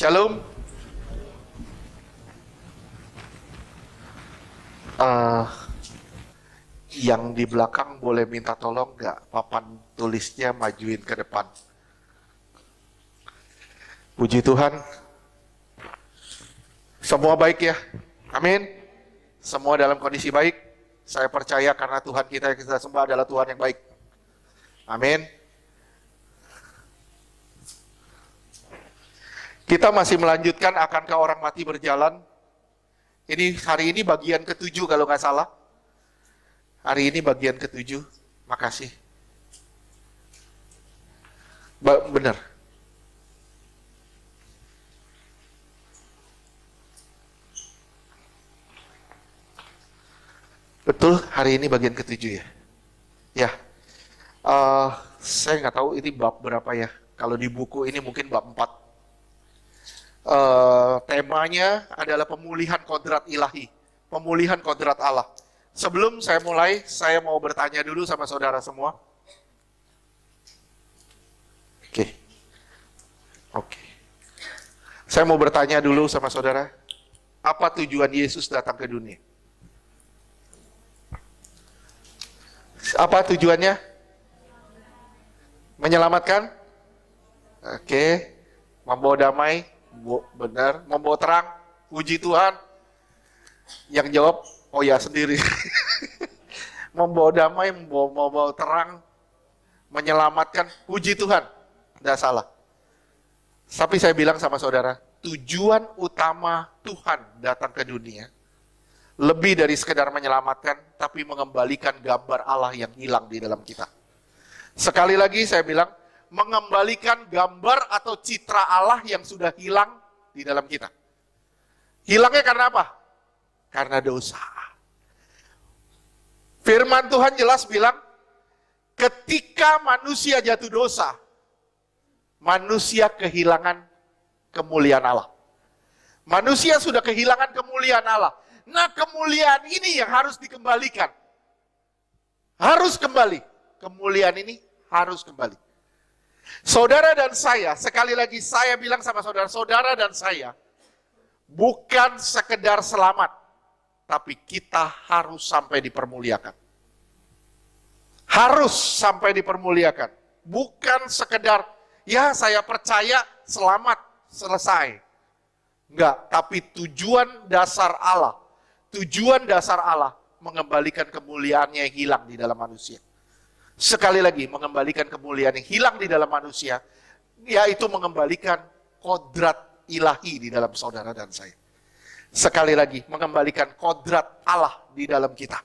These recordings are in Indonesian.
Shalom. Eh, yang di belakang boleh minta tolong nggak papan tulisnya majuin ke depan. Puji Tuhan. Semua baik ya. Amin. Semua dalam kondisi baik. Saya percaya karena Tuhan kita yang kita sembah adalah Tuhan yang baik. Amin. Kita masih melanjutkan akankah orang mati berjalan. Hari ini bagian ke-7 kalau nggak salah. Hari ini bagian ke-7. Makasih. Benar. Betul, hari ini bagian ke-7 ya. Ya. Saya nggak tahu ini bab berapa ya. Kalau di buku ini mungkin bab 4. Temanya adalah pemulihan kodrat ilahi, pemulihan kodrat Allah. Sebelum saya mulai, saya mau bertanya dulu sama saudara semua. Oke. Saya mau bertanya dulu sama saudara, apa tujuan Yesus datang ke dunia? Apa tujuannya? Menyelamatkan? Oke. Membawa damai? Benar. Membawa terang? Puji Tuhan. Yang jawab, oh ya sendiri. Membawa damai, membawa terang, menyelamatkan, puji Tuhan. Tidak salah. Tapi saya bilang sama saudara, tujuan utama Tuhan datang ke dunia lebih dari sekedar menyelamatkan, tapi mengembalikan gambar Allah yang hilang di dalam kita. Sekali lagi saya bilang, mengembalikan gambar atau citra Allah yang sudah hilang di dalam kita. Hilangnya karena apa? Karena dosa. Firman Tuhan jelas bilang, ketika manusia jatuh dosa, manusia kehilangan kemuliaan Allah. Manusia sudah kehilangan kemuliaan Allah. Nah, kemuliaan ini yang harus dikembalikan. Harus kembali. Kemuliaan ini harus kembali. Saudara dan saya, sekali lagi saya bilang sama saudara, saudara dan saya, bukan sekedar selamat, tapi kita harus sampai dipermuliakan. Harus sampai dipermuliakan. Bukan sekedar, ya saya percaya selamat, selesai. Enggak, tapi tujuan dasar Allah mengembalikan kemuliaannya yang hilang di dalam manusia. Sekali lagi, mengembalikan kemuliaan yang hilang di dalam manusia, yaitu mengembalikan kodrat ilahi di dalam saudara dan saya. Sekali lagi, mengembalikan kodrat Allah di dalam kita.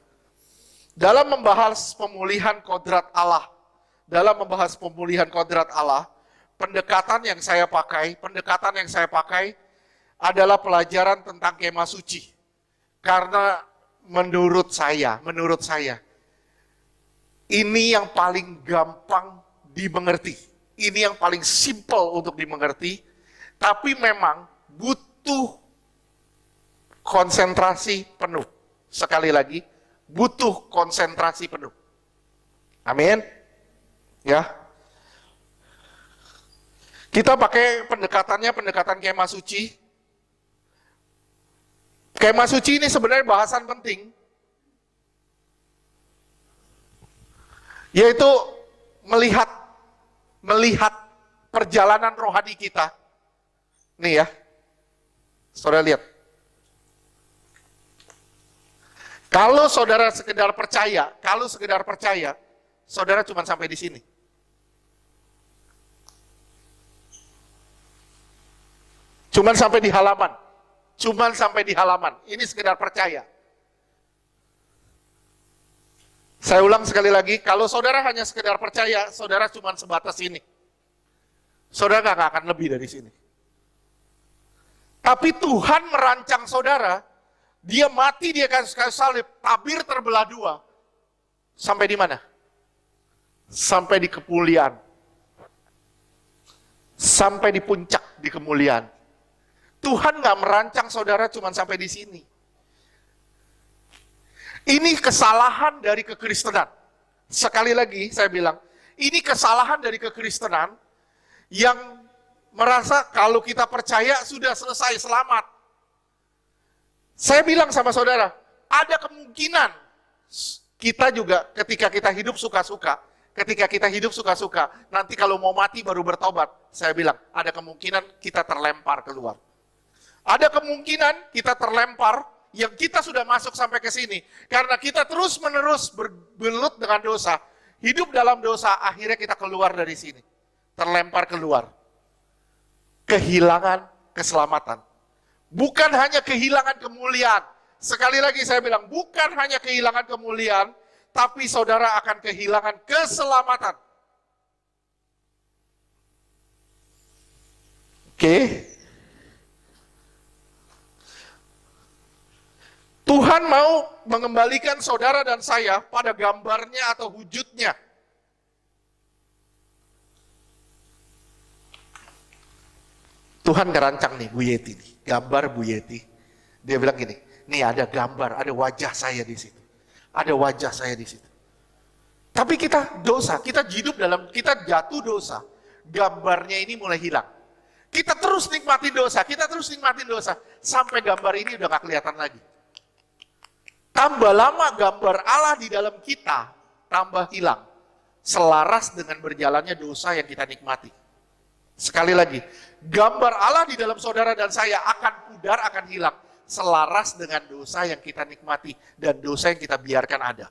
Dalam membahas pemulihan kodrat Allah, pendekatan yang saya pakai adalah pelajaran tentang kemah suci. Karena menurut saya, ini yang paling gampang dimengerti. Ini yang paling simple untuk dimengerti. Tapi memang butuh konsentrasi penuh. Sekali lagi, butuh konsentrasi penuh. Amin. Ya. Kita pakai pendekatan kemah suci. Kemah suci ini sebenarnya bahasan penting. Yaitu melihat perjalanan rohani kita. Nih ya, saudara lihat. Kalau saudara sekedar percaya, saudara cuma sampai di sini. Cuman sampai di halaman. Ini sekedar percaya. Saya ulang sekali lagi, kalau saudara hanya sekedar percaya, saudara cuma sebatas ini. Saudara nggak akan lebih dari sini. Tapi Tuhan merancang saudara, dia mati, dia kayu salib, tabir terbelah dua. Sampai di mana? Sampai di kemuliaan. Sampai di puncak di kemuliaan. Tuhan nggak merancang saudara cuma sampai di sini. Ini kesalahan dari kekristenan. Sekali lagi saya bilang, ini kesalahan dari kekristenan yang merasa kalau kita percaya sudah selesai, selamat. Saya bilang sama saudara, ada kemungkinan kita juga ketika kita hidup suka-suka, nanti kalau mau mati baru bertobat. Saya bilang, ada kemungkinan kita terlempar keluar. Ada kemungkinan kita terlempar yang kita sudah masuk sampai ke sini. Karena kita terus-menerus bergelut dengan dosa, hidup dalam dosa, akhirnya kita keluar dari sini. Terlempar keluar. Kehilangan keselamatan. Bukan hanya kehilangan kemuliaan. Sekali lagi saya bilang, bukan hanya kehilangan kemuliaan, tapi saudara akan kehilangan keselamatan. Oke. Tuhan mau mengembalikan saudara dan saya pada gambarnya atau wujudnya. Tuhan ngerancang nih Bu Yeti, gambar Bu Yeti. Dia bilang gini, nih ada gambar, ada wajah saya di situ. Ada wajah saya di situ. Tapi kita dosa, kita jatuh dosa. Gambarnya ini mulai hilang. Kita terus nikmati dosa, sampai gambar ini udah gak kelihatan lagi. Tambah lama gambar Allah di dalam kita, tambah hilang. Selaras dengan berjalannya dosa yang kita nikmati. Sekali lagi, gambar Allah di dalam saudara dan saya akan pudar, akan hilang. Selaras dengan dosa yang kita nikmati dan dosa yang kita biarkan ada.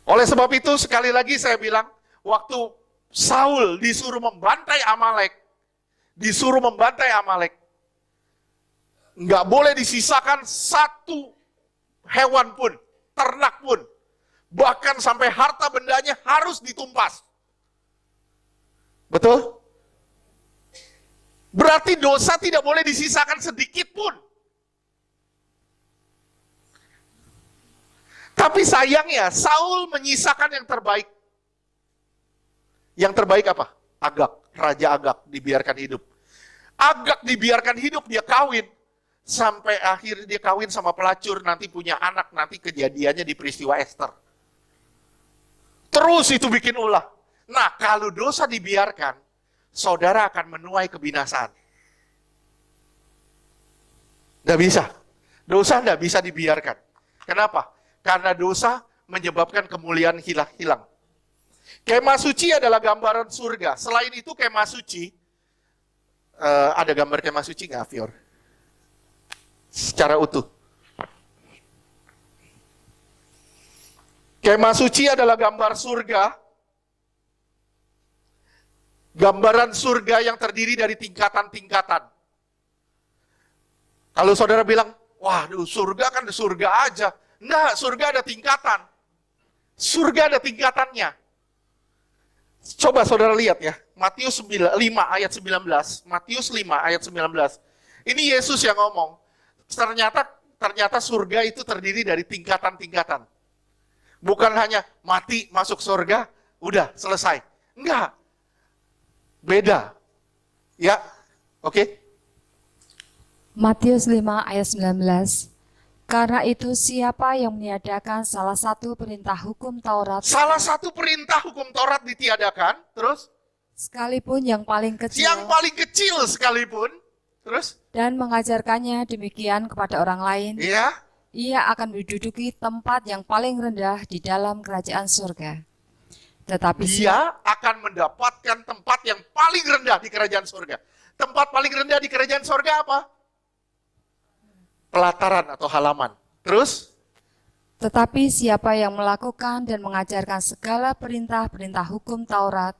Oleh sebab itu, sekali lagi saya bilang, waktu Saul disuruh membantai Amalek, nggak boleh disisakan satu hewan pun, ternak pun, bahkan sampai harta bendanya harus ditumpas. Betul? Berarti dosa tidak boleh disisakan sedikit pun. Tapi sayangnya Saul menyisakan yang terbaik. Yang terbaik apa? Agag, Raja Agag dibiarkan hidup. Agag dibiarkan hidup, dia kawin. Sampai akhir dia kawin sama pelacur, nanti punya anak, nanti kejadiannya di peristiwa Esther. Terus itu bikin ulah. Nah, kalau dosa dibiarkan, saudara akan menuai kebinasaan. Tidak bisa. Dosa tidak bisa dibiarkan. Kenapa? Karena dosa menyebabkan kemuliaan hilang. Kemah suci adalah gambaran surga. Selain itu kemah suci, ada gambar kemah suci nggak, Fior? Secara utuh. Kemah suci adalah gambar surga. Gambaran surga yang terdiri dari tingkatan-tingkatan. Kalau saudara bilang, wah surga kan surga aja. Enggak, surga ada tingkatan. Surga ada tingkatannya. Coba saudara lihat ya, Matius 5 ayat 19. Matius 5 ayat 19. Ini Yesus yang ngomong. Ternyata surga itu terdiri dari tingkatan-tingkatan. Bukan hanya mati masuk surga, udah selesai. Enggak. Beda. Ya, oke. Matius 5 ayat 19. Karena itu siapa yang meniadakan salah satu perintah hukum Taurat, Ditiadakan, terus? Sekalipun yang paling kecil Sekalipun, terus? Dan mengajarkannya demikian kepada orang lain, Iya. ia akan menduduki tempat yang paling rendah di dalam kerajaan surga. Tetapi dia akan mendapatkan tempat yang paling rendah di kerajaan surga. Tempat paling rendah di kerajaan surga apa? Pelataran atau halaman. Terus? Tetapi siapa yang melakukan dan mengajarkan segala perintah-perintah hukum Taurat,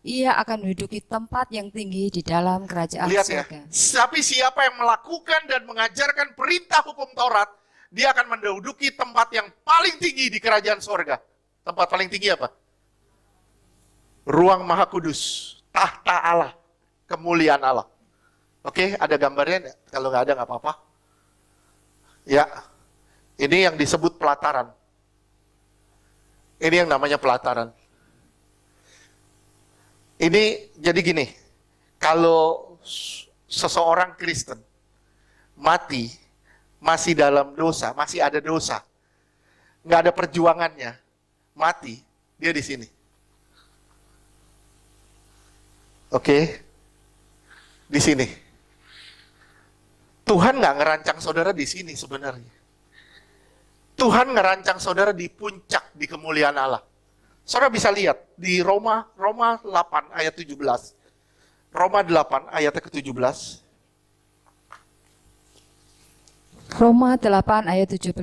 ia akan menduduki tempat yang tinggi di dalam kerajaan surga. Tapi siapa yang melakukan dan mengajarkan perintah hukum Taurat, dia akan menduduki tempat yang paling tinggi di kerajaan surga. Tempat paling tinggi apa? Ruang Maha Kudus, tahta Allah, kemuliaan Allah. Oke, ada gambarnya? Kalau nggak ada nggak apa-apa. Ya, ini yang disebut pelataran. Ini yang namanya pelataran. Ini jadi gini, kalau seseorang Kristen mati, masih dalam dosa, masih ada dosa, nggak ada perjuangannya, mati, dia di sini. Oke, di sini. Tuhan nggak ngerancang saudara di sini sebenarnya. Tuhan ngerancang saudara di puncak, di kemuliaan Allah. Saudara bisa lihat di Roma 8 ayat 17. Roma 8 ayat ke-17. Roma 8 ayat 17.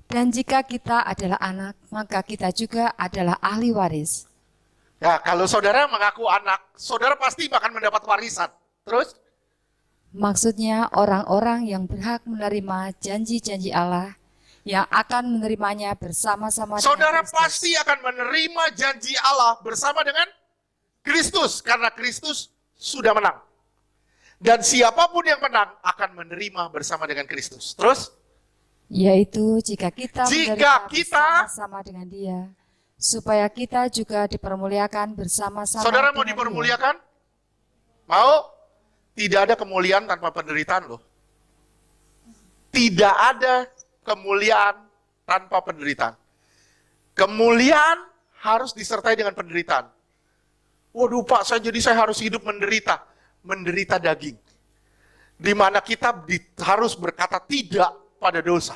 Dan jika kita adalah anak, maka kita juga adalah ahli waris. Ya, kalau saudara mengaku anak, saudara pasti akan mendapat warisan. Terus? Maksudnya orang-orang yang berhak menerima janji-janji Allah, yang akan menerimanya bersama-sama dengan Saudara Kristus. pasti akan menerima janji Allah bersama dengan Kristus, karena Kristus sudah menang. Dan siapapun yang menang akan menerima bersama dengan Kristus. Terus? Yaitu jika kita menderita kita bersama-sama dengan Dia, supaya kita juga dipermuliakan bersama-sama. Saudara mau dengan dipermuliakan? Mau? Tidak ada kemuliaan tanpa penderitaan loh. Tidak ada kemuliaan tanpa penderitaan. Kemuliaan harus disertai dengan penderitaan. Waduh Pak, saya harus hidup menderita. Menderita daging. Di mana kita harus berkata tidak pada dosa.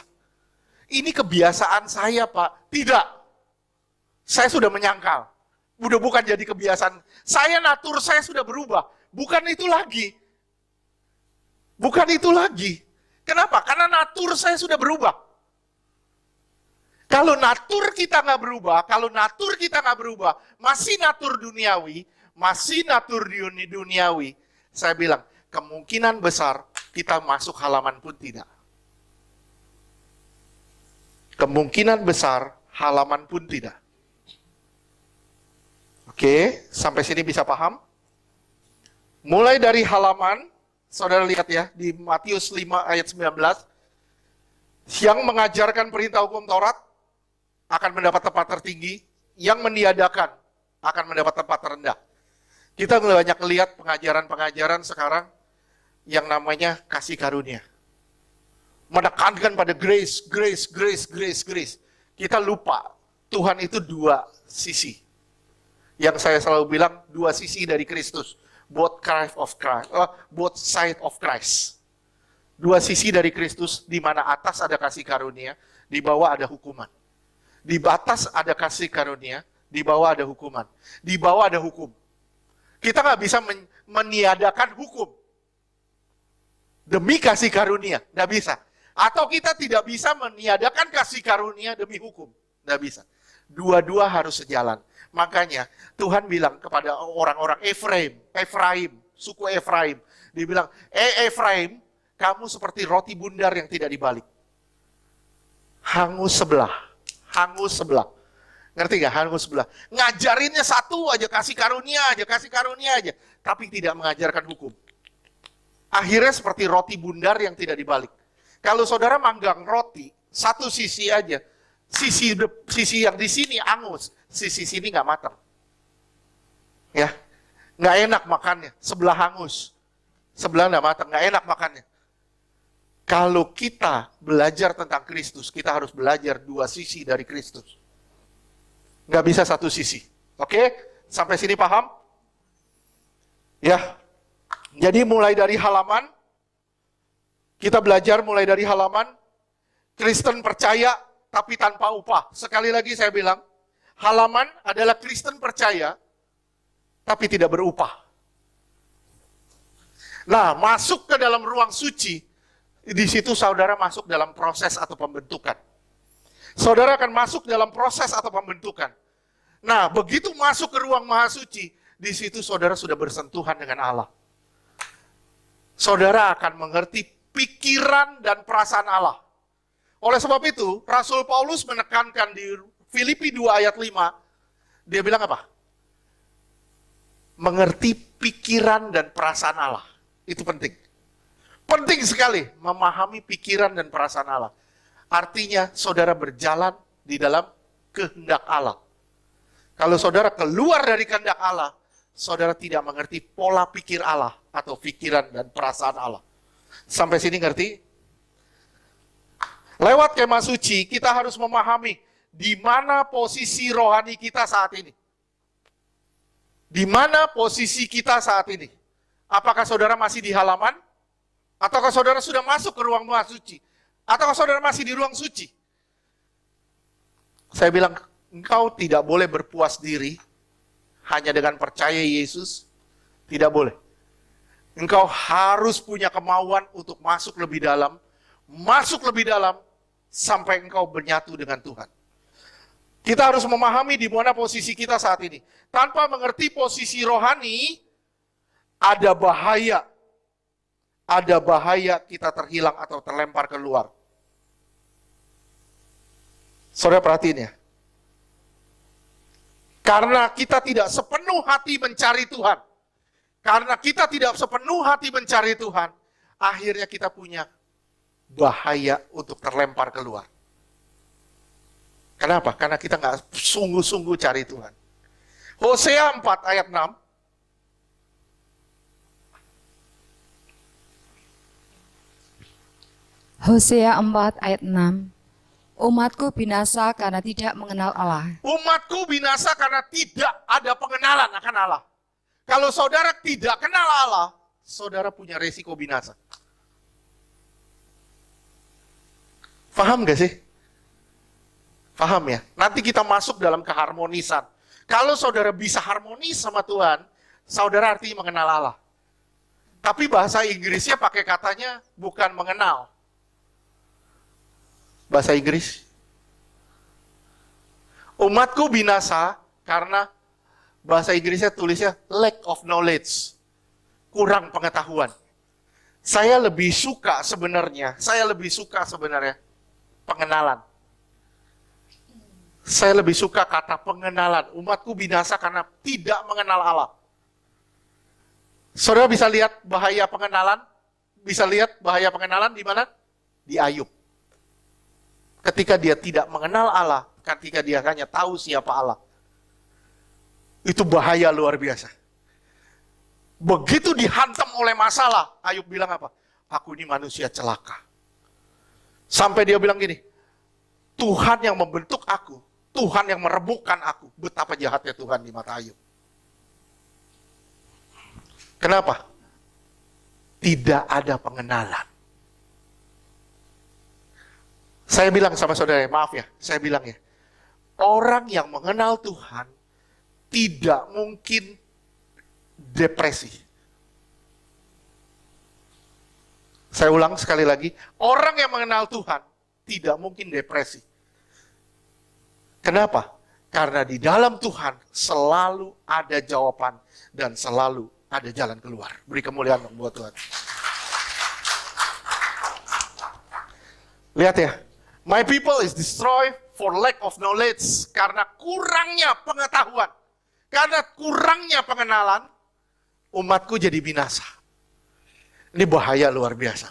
Ini kebiasaan saya Pak. Tidak. Saya sudah menyangkal. Udah bukan jadi kebiasaan. Natur saya sudah berubah. Bukan itu lagi. Bukan itu lagi. Kenapa? Karena natur saya sudah berubah. Kalau natur kita nggak berubah, masih natur duniawi, saya bilang, kemungkinan besar kita masuk halaman pun tidak. Kemungkinan besar halaman pun tidak. Oke, sampai sini bisa paham? Mulai dari halaman, saudara lihat ya, di Matius 5 ayat 19, yang mengajarkan perintah hukum Taurat akan mendapat tempat tertinggi, yang meniadakan akan mendapat tempat terendah. Kita banyak lihat pengajaran-pengajaran sekarang yang namanya kasih karunia. Menekankan pada grace. Kita lupa, Tuhan itu dua sisi. Yang saya selalu bilang, dua sisi dari Kristus. Both side of Christ. Dua sisi dari Kristus, di mana atas ada kasih karunia, di bawah ada hukuman. Di atas ada kasih karunia, di bawah ada hukuman. Di bawah ada hukum. Kita nggak bisa meniadakan hukum demi kasih karunia, nggak bisa. Atau kita tidak bisa meniadakan kasih karunia demi hukum, nggak bisa. Dua-dua harus sejalan. Makanya Tuhan bilang kepada orang-orang Efraim, suku Efraim. Dia bilang, Efraim, kamu seperti roti bundar yang tidak dibalik. Hangus sebelah. Ngerti gak? Hangus sebelah. Ngajarinnya satu aja, kasih karunia aja. Tapi tidak mengajarkan hukum. Akhirnya seperti roti bundar yang tidak dibalik. Kalau saudara manggang roti, satu sisi aja. Sisi yang di sini angus, sisi sini nggak matang. Ya, nggak enak makannya. Sebelah hangus, sebelah nggak matang, nggak enak makannya. Kalau kita belajar tentang Kristus, kita harus belajar dua sisi dari Kristus. Nggak bisa satu sisi. Oke? Sampai sini paham? Ya. Jadi mulai dari halaman, kita belajar mulai dari halaman, Kristen percaya tapi tanpa upah. Sekali lagi saya bilang, halaman adalah Kristen percaya tapi tidak berupah. Nah, masuk ke dalam ruang suci, di situ saudara masuk dalam proses atau pembentukan. Saudara akan masuk dalam proses atau pembentukan. Nah, begitu masuk ke ruang maha suci, di situ saudara sudah bersentuhan dengan Allah. Saudara akan mengerti pikiran dan perasaan Allah. Oleh sebab itu, Rasul Paulus menekankan di Filipi 2 ayat 5, dia bilang apa? Mengerti pikiran dan perasaan Allah. Itu penting. Penting sekali memahami pikiran dan perasaan Allah. Artinya, saudara berjalan di dalam kehendak Allah. Kalau saudara keluar dari kehendak Allah, saudara tidak mengerti pola pikir Allah atau pikiran dan perasaan Allah. Sampai sini ngerti? Lewat kemah suci, kita harus memahami di mana posisi rohani kita saat ini. Di mana posisi kita saat ini? Apakah saudara masih di halaman? Ataukah saudara sudah masuk ke ruang maha suci? Ataukah saudara masih di ruang suci? Saya bilang, engkau tidak boleh berpuas diri hanya dengan percaya Yesus. Tidak boleh. Engkau harus punya kemauan untuk masuk lebih dalam sampai engkau bernyatu dengan Tuhan. Kita harus memahami di mana posisi kita saat ini. Tanpa mengerti posisi rohani, ada bahaya. Ada bahaya kita terhilang atau terlempar keluar. Saudara perhatiin ya. Karena kita tidak sepenuh hati mencari Tuhan. Karena kita tidak sepenuh hati mencari Tuhan, akhirnya kita punya bahaya untuk terlempar keluar. Kenapa? Karena kita nggak sungguh-sungguh cari Tuhan. Hosea 4 ayat 6. Hosea 4 ayat 6. Umatku binasa karena tidak mengenal Allah. Umatku binasa karena tidak ada pengenalan akan Allah. Kalau saudara tidak kenal Allah, saudara punya resiko binasa. Paham gak sih? Paham ya? Nanti kita masuk dalam keharmonisan. Kalau saudara bisa harmonis sama Tuhan, saudara artinya mengenal Allah. Tapi bahasa Inggrisnya pakai katanya bukan mengenal. Bahasa Inggris. Umatku binasa karena bahasa Inggrisnya tulisnya lack of knowledge. Kurang pengetahuan. Saya lebih suka sebenarnya pengenalan. Saya lebih suka kata pengenalan. Umatku binasa karena tidak mengenal Allah. Saudara bisa lihat bahaya pengenalan? Bisa lihat bahaya pengenalan di mana? Di Ayub. Ketika dia tidak mengenal Allah, ketika dia hanya tahu siapa Allah. Itu bahaya luar biasa. Begitu dihantam oleh masalah, Ayub bilang apa? Aku ini manusia celaka. Sampai dia bilang gini, Tuhan yang membentuk aku, Tuhan yang meremukkan aku. Betapa jahatnya Tuhan di mata Ayub. Kenapa? Tidak ada pengenalan. Saya bilang sama saudara, maaf ya, saya bilang ya, orang yang mengenal Tuhan tidak mungkin depresi. Saya ulang sekali lagi, orang yang mengenal Tuhan tidak mungkin depresi. Kenapa? Karena di dalam Tuhan selalu ada jawaban dan selalu ada jalan keluar. Beri kemuliaan buat Tuhan. Lihat ya. My people is destroyed for lack of knowledge. Karena kurangnya pengetahuan. Karena kurangnya pengenalan, umatku jadi binasa. Ini bahaya luar biasa.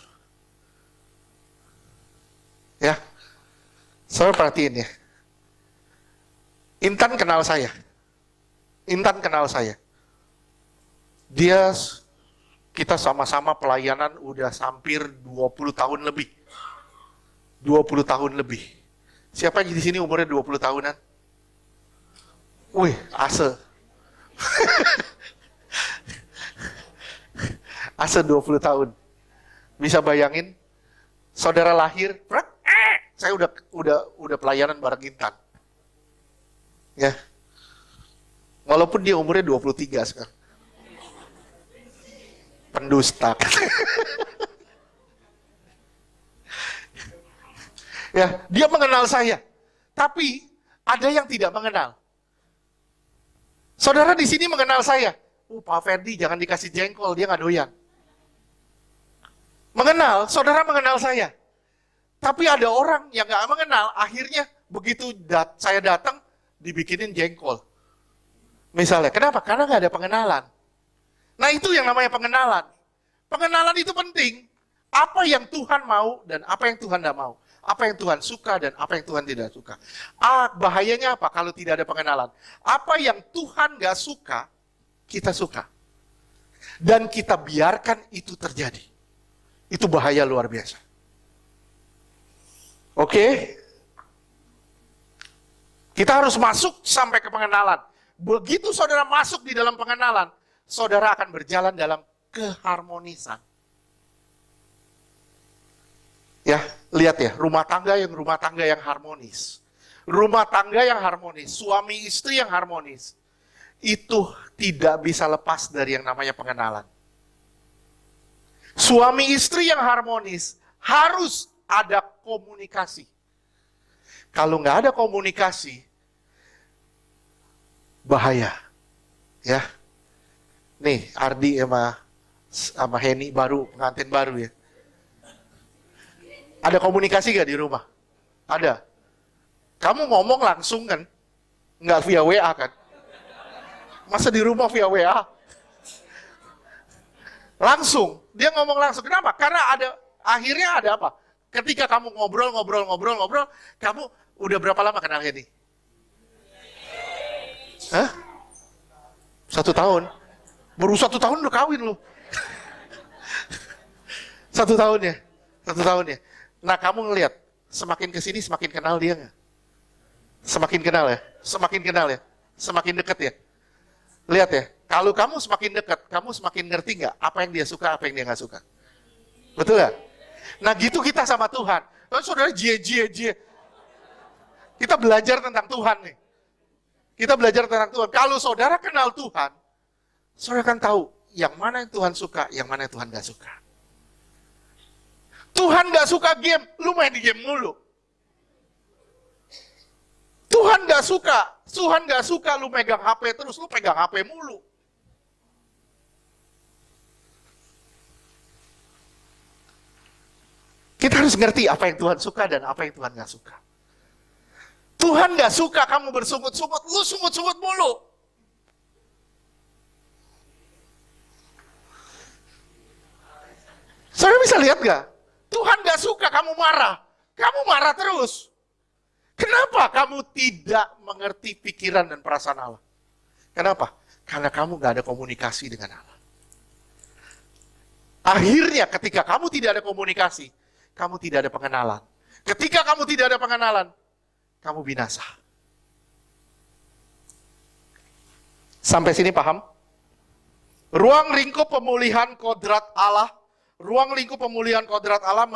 Ya. Saya perhatiin ya. Intan kenal saya. Kita sama-sama pelayanan udah hampir 20 tahun lebih. 20 tahun lebih. Siapa yang di sini umurnya 20 tahunan? Wih, Ase. Ase 20 tahun. Bisa bayangin? Saudara lahir, saya udah pelayanan bareng Intan. Ya. Walaupun dia umurnya 23 sekarang. Pendusta. Ya, dia mengenal saya. Tapi ada yang tidak mengenal. Saudara di sini mengenal saya. Pak Ferdi jangan dikasih jengkol, dia nggak doyan. Mengenal, saudara mengenal saya. Tapi ada orang yang nggak mengenal, akhirnya begitu saya datang, dibikinin jengkol. Misalnya, kenapa? Karena nggak ada pengenalan. Nah itu yang namanya pengenalan. Pengenalan itu penting. Apa yang Tuhan mau dan apa yang Tuhan tidak mau. Apa yang Tuhan suka dan apa yang Tuhan tidak suka. Bahayanya apa kalau tidak ada pengenalan? Apa yang Tuhan gak suka, kita suka. Dan kita biarkan itu terjadi. Itu bahaya luar biasa. Oke? Kita harus masuk sampai ke pengenalan. begitu saudara masuk di dalam pengenalan, saudara akan berjalan dalam keharmonisan. Ya, lihat ya, rumah tangga yang harmonis. Rumah tangga yang harmonis, suami istri yang harmonis, itu tidak bisa lepas dari yang namanya pengenalan. Suami istri yang harmonis harus ada komunikasi. Kalau nggak ada komunikasi, bahaya. Ya, nih Ardi sama Heni pengantin baru ya. Ada komunikasi gak di rumah? Ada. Kamu ngomong langsung kan? Nggak via WA kan? Masa di rumah via WA? Langsung. Dia ngomong langsung. Kenapa? Karena akhirnya ada apa? Ketika kamu ngobrol, kamu udah berapa lama kenal Heni? Hah? 1 tahun? Baru 1 tahun udah kawin loh. 1 tahun ya? 1 tahun ya? Nah, kamu ngelihat, semakin kesini semakin kenal dia nggak? Semakin kenal ya? Semakin kenal ya? Semakin dekat ya? Lihat ya, kalau kamu semakin dekat, kamu semakin ngerti nggak apa yang dia suka, apa yang dia nggak suka? Betul nggak? Nah, gitu kita sama Tuhan. Oh, saudara, jie. Kita belajar tentang Tuhan nih. Kita belajar tentang Tuhan. Kalau saudara kenal Tuhan, saudara akan tahu yang mana yang Tuhan suka, yang mana yang Tuhan nggak suka. Tuhan gak suka game, lu main di game mulu. Tuhan gak suka lu megang HP terus, lu pegang HP mulu. Kita harus ngerti apa yang Tuhan suka dan apa yang Tuhan gak suka. Tuhan gak suka kamu bersungut-sungut, lu sungut-sungut mulu. Saudara bisa lihat gak? Tuhan gak suka kamu marah terus. Kenapa kamu tidak mengerti pikiran dan perasaan Allah? Kenapa? Karena kamu gak ada komunikasi dengan Allah. Akhirnya ketika kamu tidak ada komunikasi, kamu tidak ada pengenalan. Ketika kamu tidak ada pengenalan, kamu binasa. Sampai sini paham? Ruang lingkup pemulihan kodrat Allah. Ruang lingkup pemulihan kodrat Allah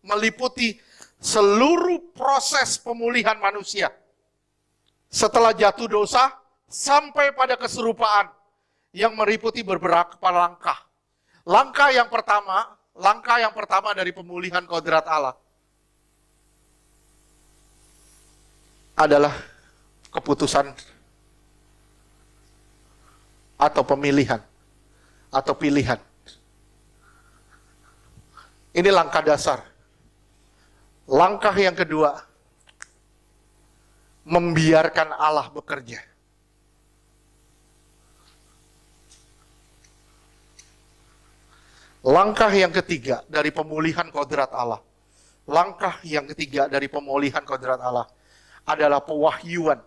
meliputi seluruh proses pemulihan manusia. Setelah jatuh dosa, sampai pada keserupaan yang meliputi beberapa langkah. Langkah yang pertama dari pemulihan kodrat Allah adalah keputusan atau pemilihan atau pilihan. Ini langkah dasar. Langkah yang kedua, membiarkan Allah bekerja. Langkah yang ketiga dari pemulihan kodrat Allah. Langkah yang ketiga dari pemulihan kodrat Allah adalah pewahyuan.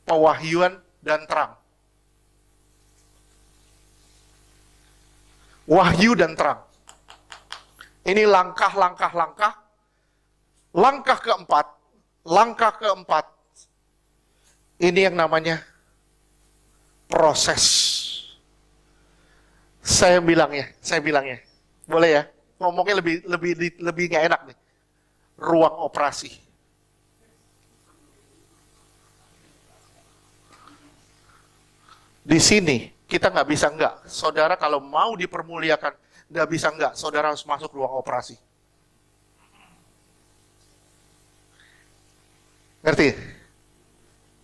Pewahyuan dan terang. Wahyu dan terang. Ini langkah. Langkah keempat, ini yang namanya proses. Saya bilangnya, boleh ya? Ngomongnya lebih nggak enak nih. Ruang operasi. Di sini kita nggak bisa nggak. Saudara kalau mau dipermuliakan, nggak bisa nggak. Saudara harus masuk ruang operasi. Ngerti?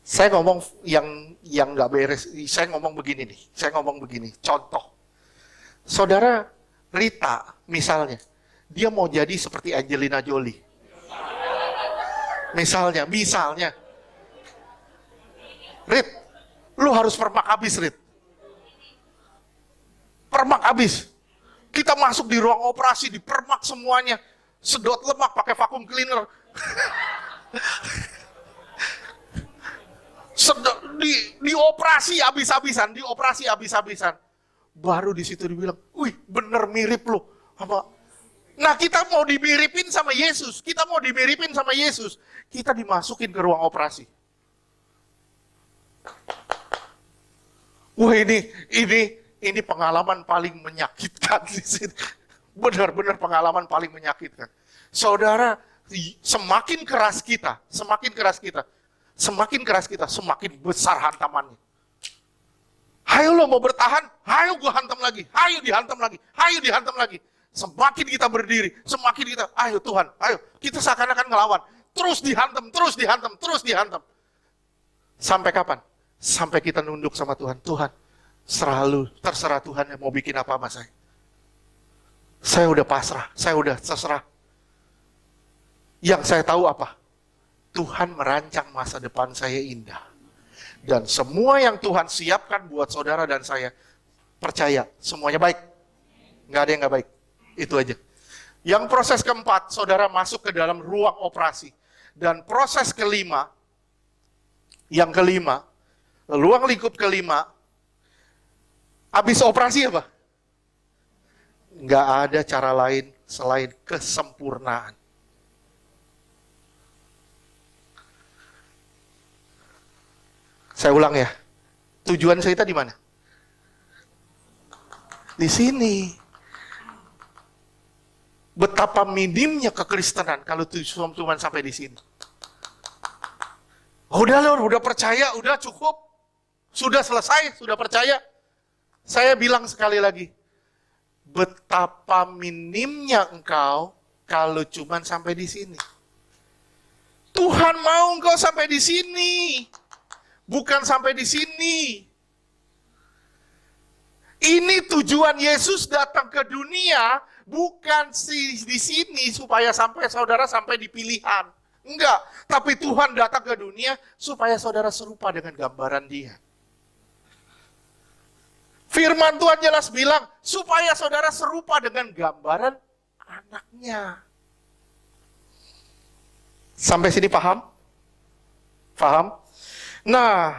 Saya ngomong yang nggak beres. Saya ngomong begini nih. Contoh. Saudara Rita, misalnya, dia mau jadi seperti Angelina Jolie. Misalnya. Rit, lu harus permak habis, Rit. Permak habis. Kita masuk di ruang operasi, dipermak semuanya. Sedot lemak pakai vacuum cleaner. Dioperasi habis-habisan. Baru di situ dibilang, wih bener mirip lo. Nah kita mau dimiripin sama Yesus. Kita dimasukin ke ruang operasi. Wah ini pengalaman paling menyakitkan di sini. Benar-benar pengalaman paling menyakitkan. Saudara, semakin keras kita, semakin besar hantamannya. Ayo lo mau bertahan, ayo gue hantam lagi, ayo dihantam lagi. Semakin kita berdiri, semakin kita, ayo Tuhan, ayo. Kita seakan-akan ngelawan. Terus dihantam. Sampai kapan? Sampai kita nunduk sama Tuhan. Tuhan, terserah Tuhan yang mau bikin apa sama saya. Saya udah pasrah, saya udah terserah. Yang saya tahu apa? Tuhan merancang masa depan saya indah. Dan semua yang Tuhan siapkan buat saudara dan saya, percaya, semuanya baik. Nggak ada yang nggak baik. Itu aja. Yang proses keempat, saudara masuk ke dalam ruang operasi. Dan proses kelima, yang kelima, ruang lingkup kelima, habis operasi apa? Nggak ada cara lain selain kesempurnaan. Saya ulang ya, tujuan saya di mana? Di sini. Betapa minimnya kekristenan kalau cuma sampai di sini. Udah lo, udah percaya, udah cukup. Sudah selesai, sudah percaya. Saya bilang sekali lagi, betapa minimnya engkau kalau cuma sampai di sini. Tuhan mau engkau sampai di sini. Bukan sampai di sini. Ini tujuan Yesus datang ke dunia, bukan di sini supaya saudara sampai di pilihan. Enggak, tapi Tuhan datang ke dunia supaya saudara serupa dengan gambaran Dia. Firman Tuhan jelas bilang, supaya saudara serupa dengan gambaran anaknya. Sampai sini paham? Paham? Nah,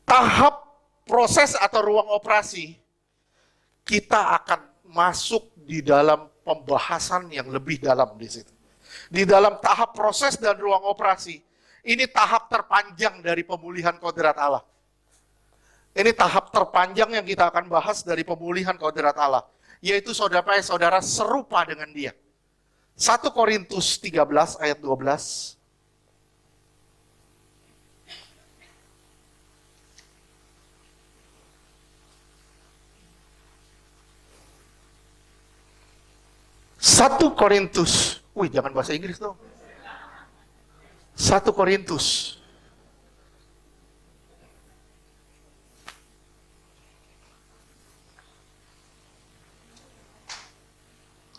tahap proses atau ruang operasi, kita akan masuk di dalam pembahasan yang lebih dalam di situ. Di dalam tahap proses dan ruang operasi, ini tahap terpanjang dari pemulihan kodrat Allah. Ini tahap terpanjang yang kita akan bahas dari pemulihan kodrat Allah, yaitu saudara serupa dengan Dia. 1 Korintus 13 ayat 12. Satu Korintus, jangan bahasa Inggris dong. 1 Korintus.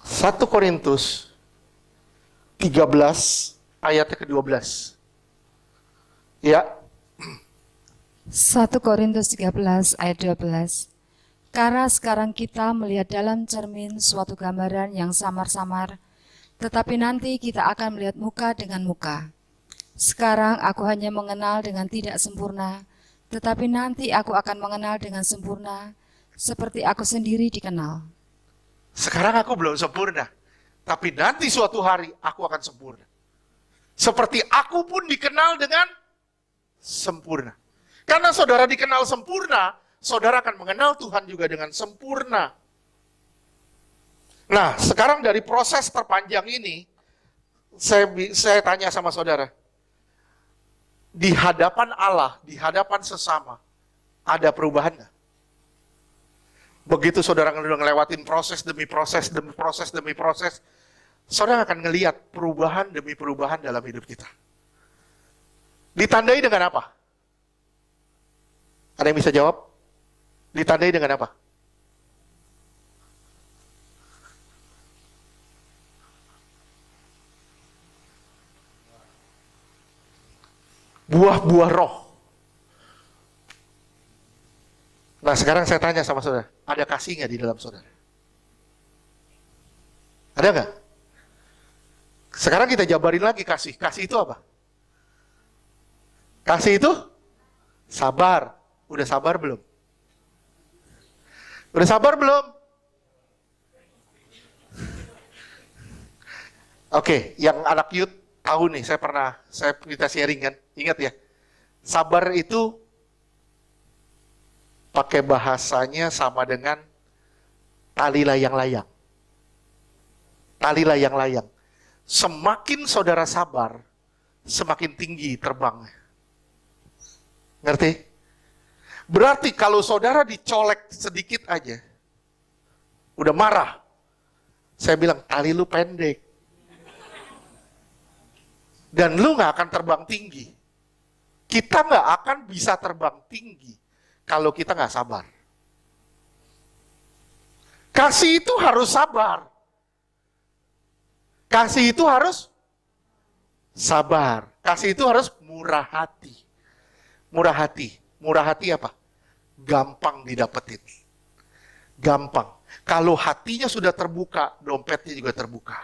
Satu Korintus 13 ayat ke-12. Ya. 1 Korintus 13 ayat 12. Karena sekarang kita melihat dalam cermin suatu gambaran yang samar-samar, tetapi nanti kita akan melihat muka dengan muka. Sekarang aku hanya mengenal dengan tidak sempurna, tetapi nanti aku akan mengenal dengan sempurna, seperti aku sendiri dikenal. Sekarang aku belum sempurna, tapi nanti suatu hari aku akan sempurna. Seperti aku pun dikenal dengan sempurna. Karena saudara dikenal sempurna, saudara akan mengenal Tuhan juga dengan sempurna. Nah, sekarang dari proses terpanjang ini, saya tanya sama saudara, di hadapan Allah, di hadapan sesama, ada perubahan nggak? Begitu saudara ngelewatin proses demi proses, demi proses, demi proses, saudara akan ngelihat perubahan demi perubahan dalam hidup kita. Ditandai dengan apa? Ada yang bisa jawab? Ditandai dengan apa? Buah-buah roh. Nah, sekarang saya tanya sama saudara, ada kasih nggak di dalam saudara? Ada nggak? Sekarang kita jabarin lagi kasih. Kasih itu apa? Kasih itu sabar. Udah sabar belum? Udah sabar belum? Oke, yang anak youth tahu nih, kita sharing kan, ingat ya, sabar itu Pakai bahasanya sama dengan tali layang-layang. Tali layang-layang. Semakin saudara sabar, semakin tinggi terbangnya. Ngerti? Berarti kalau saudara dicolek sedikit aja, udah marah. Saya bilang, tali lu pendek. Dan lu gak akan terbang tinggi. Kita gak akan bisa terbang tinggi kalau kita gak sabar. Kasih itu harus sabar. Kasih itu harus sabar. Kasih itu harus murah hati. Murah hati. Murah hati apa? Gampang didapetin. Gampang. Kalau hatinya sudah terbuka, dompetnya juga terbuka.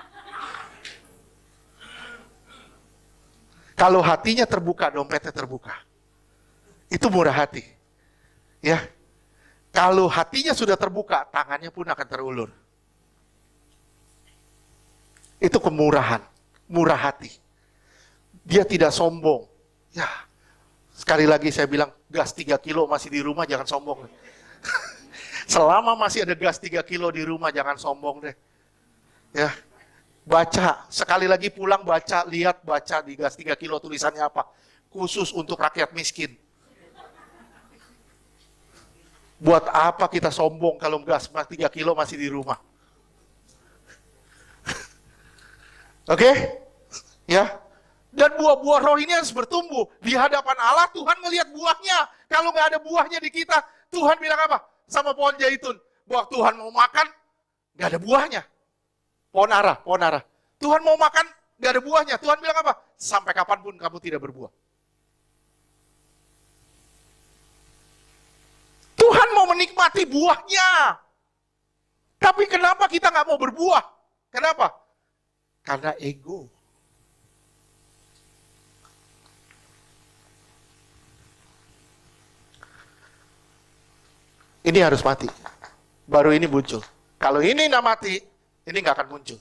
Kalau hatinya terbuka, dompetnya terbuka. Itu murah hati. Ya. Kalau hatinya sudah terbuka, tangannya pun akan terulur. Itu kemurahan, murah hati. Dia tidak sombong. Ya, sekali lagi saya bilang, gas 3 kilo masih di rumah, jangan sombong. Selama masih ada gas 3 kilo di rumah, jangan sombong deh. Ya, baca, sekali lagi pulang baca, lihat, baca di gas 3 kilo tulisannya apa. Khusus untuk rakyat miskin. Buat apa kita sombong kalau gas 3 kilo masih di rumah? Oke? Ya. Dan buah-buah roh ini harus bertumbuh. Di hadapan Allah, Tuhan melihat buahnya. Kalau nggak ada buahnya di kita, Tuhan bilang apa? Sama pohon zaitun. Bahwa Tuhan mau makan, nggak ada buahnya. Pohon ara. Tuhan mau makan, nggak ada buahnya. Tuhan bilang apa? Sampai kapanpun kamu tidak berbuah. Tuhan mau menikmati buahnya. Tapi kenapa kita nggak mau berbuah? Kenapa? Karena ego. Ini harus mati. Baru ini muncul. Kalau ini nggak mati, ini nggak akan muncul.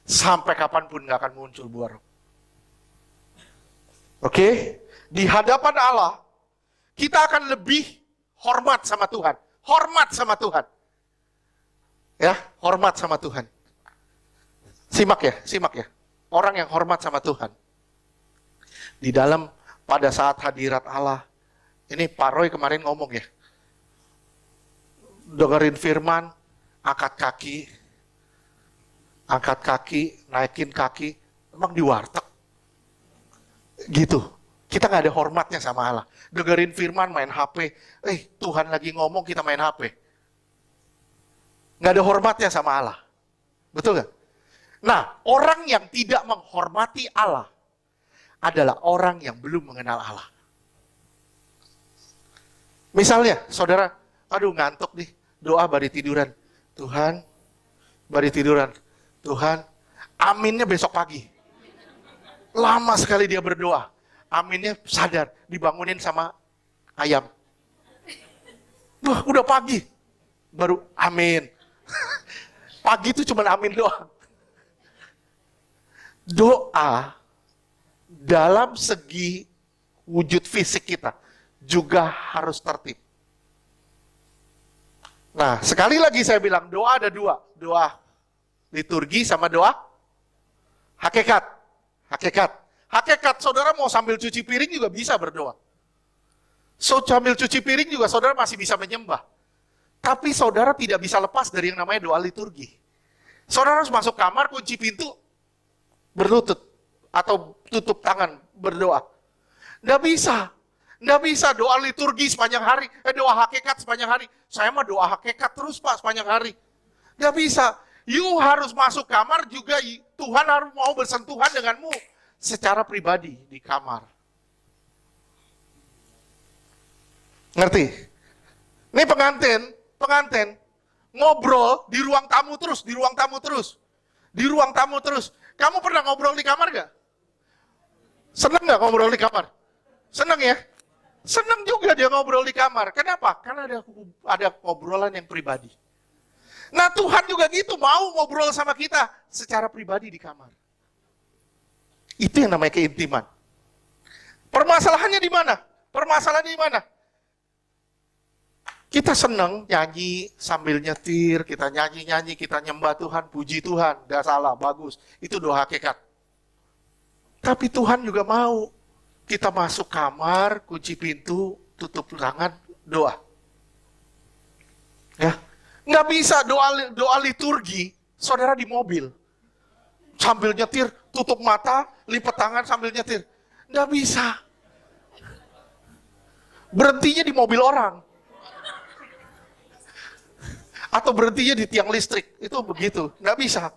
Sampai kapanpun nggak akan muncul buah roh. Oke? Di hadapan Allah, kita akan lebih hormat sama Tuhan. Hormat sama Tuhan. Ya, hormat sama Tuhan. Simak ya. Orang yang hormat sama Tuhan. Di dalam pada saat hadirat Allah. Ini Pak Roy kemarin ngomong ya. Dengerin firman, angkat kaki, naikin kaki. Emang di warteg. Gitu. Kita nggak ada hormatnya sama Allah. Dengerin firman, main HP. Tuhan lagi ngomong, kita main HP. Nggak ada hormatnya sama Allah. Betul nggak? Nah, orang yang tidak menghormati Allah adalah orang yang belum mengenal Allah. Misalnya, saudara, aduh ngantuk nih, doa bari tiduran. Tuhan, bari tiduran. Tuhan, aminnya besok pagi. Lama sekali dia berdoa. Aminnya sadar, dibangunin sama ayam. Wah, udah pagi. Baru amin. Pagi itu cuma amin doang. Doa dalam segi wujud fisik kita juga harus tertib. Nah, sekali lagi saya bilang doa ada dua. Doa liturgi sama doa hakikat. Hakikat, saudara mau sambil cuci piring juga bisa berdoa. Sambil cuci piring juga saudara masih bisa menyembah. Tapi saudara tidak bisa lepas dari yang namanya doa liturgi. Saudara harus masuk kamar, kunci pintu, berlutut atau tutup tangan berdoa. Nggak bisa doa liturgi sepanjang hari, doa hakikat sepanjang hari. Saya mah doa hakikat terus Pak sepanjang hari. Nggak bisa. You harus masuk kamar juga, Tuhan harus mau bersentuhan denganmu secara pribadi di kamar. Ngerti? Ini pengantin ngobrol di ruang tamu terus. Kamu pernah ngobrol di kamar gak? Seneng gak ngobrol di kamar? Seneng ya? Seneng juga dia ngobrol di kamar. Kenapa? Karena ada ngobrolan yang pribadi. Nah Tuhan juga gitu, mau ngobrol sama kita secara pribadi di kamar. Itu yang namanya keintiman. Permasalahannya di mana? Kita seneng nyanyi sambil nyetir, kita nyanyi-nyanyi, kita nyembah Tuhan, puji Tuhan, gak salah, bagus. Itu doa hakikat. Tapi Tuhan juga mau kita masuk kamar, kunci pintu, tutup tangan, doa. Ya, nggak bisa doa liturgi, saudara di mobil. Sambil nyetir, tutup mata, lipat tangan sambil nyetir. Nggak bisa. Berhentinya di mobil orang. Atau berhentinya di tiang listrik. Itu begitu. Nggak bisa.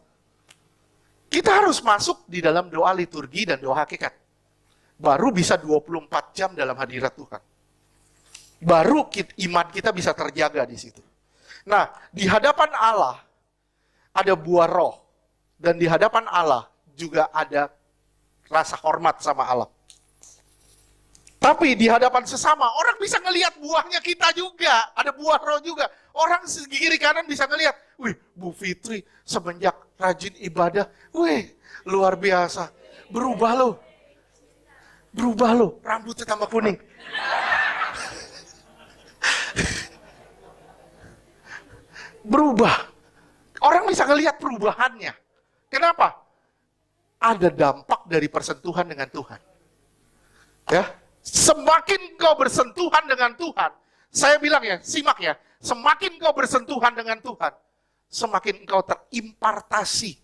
Kita harus masuk di dalam doa liturgi dan doa hakikat. Baru bisa 24 jam dalam hadirat Tuhan. Baru iman kita bisa terjaga di situ. Nah, di hadapan Allah ada buah roh. Dan di hadapan Allah juga ada rasa hormat sama Allah. Tapi di hadapan sesama, orang bisa ngelihat buahnya kita juga. Ada buah roh juga. Orang kiri kanan bisa ngelihat. Wih, Bu Fitri semenjak rajin ibadah. Wih, luar biasa. Berubah loh. Berubah loh. Rambutnya tambah kuning. Berubah. Orang bisa ngelihat perubahannya. Kenapa? Ada dampak dari persentuhan dengan Tuhan. Ya, semakin kau bersentuhan dengan Tuhan, saya bilang ya, simak ya, semakin kau bersentuhan dengan Tuhan, semakin kau terimpartasi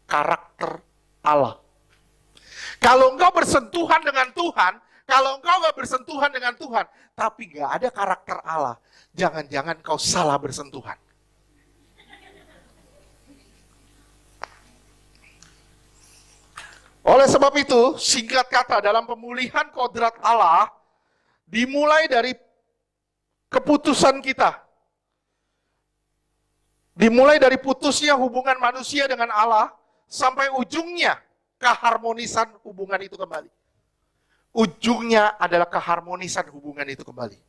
karakter Allah. Kalau engkau bersentuhan dengan Tuhan, kalau engkau gak bersentuhan dengan Tuhan, tapi gak ada karakter Allah, jangan-jangan kau salah bersentuhan. Oleh sebab itu, singkat kata, dalam pemulihan kodrat Allah, dimulai dari keputusan kita. Dimulai dari putusnya hubungan manusia dengan Allah, sampai ujungnya keharmonisan hubungan itu kembali. Ujungnya adalah keharmonisan hubungan itu kembali.